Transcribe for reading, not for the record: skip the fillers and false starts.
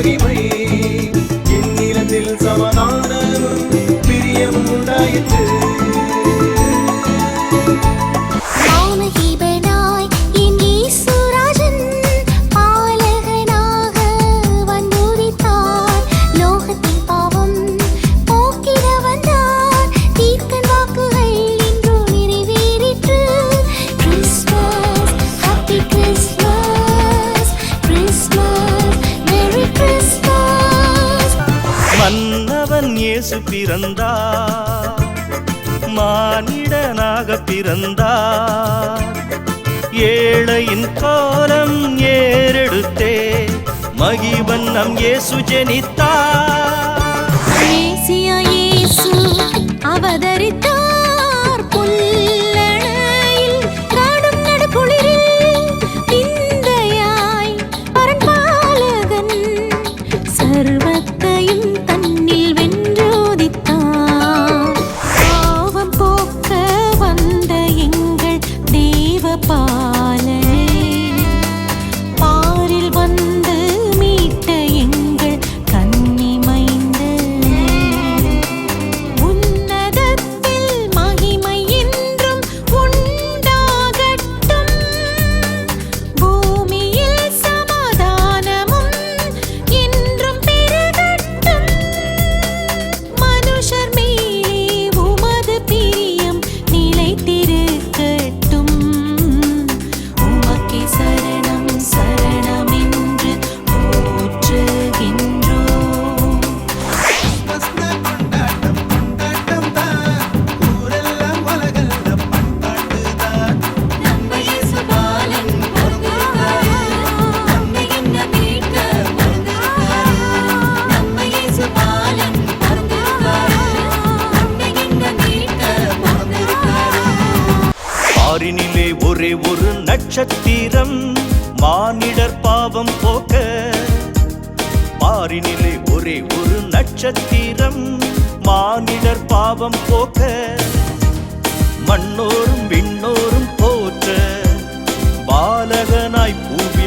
மகிமை என்னிடத்தில் சமாதானமும் பிரியமும் உண்டாயிற்று. மன்னவன் இயேசு பிறந்தார், மானிடனாக பிறந்தார். ஏழையின் கோலம் ஏறெடுத்தே மகிபன் நம் இயேசு ஜெனித்தார். மேசியா இயேசு அவதரித்தார், புல்லணையில் காடும் நடுக்குளிரில் விந்தையாய் பரன்பாலகன் சர்வத்தையும் தன்னில் வென்றோதித்தார். பாவம் போக்க வந்த எங்கள் தேவ பாலனே, பாரில் வந்து மீட்ட எங்கள் கன்னி மைந்தனே. உன்னதத்தில் மகிமை என்றும் உண்டாகட்டும், பூமியில் சமாதானமும் என்றும் பெருகட்டும். மனுஷர் மேலே உமது பிரியம் நிலைத்திருக்கட்டும். உமக்கே சரணம் சரணம் என்று போற்றுகின்றோம். நம்ம இயேசு பாலன் பிறந்திருக்காரு, நம்மை என்ன மீட்க பிறந்திருக்காரு. நம்ம இயேசு பாலன் பிறந்திருக்காரு, நம்மை என்ன மீட்க பிறந்திருக்காரு. பாரினிலே ஒரே ஒரு நட்சத்திரம் மானிடர் பாவம் போக்க. பாரினிலே ஒரே ஒரு நட்சத்திரம் மானிடர் பாவம் போக்க. மண்ணோரும் விண்ணோரும் போற்ற பாலகனாய் பூவி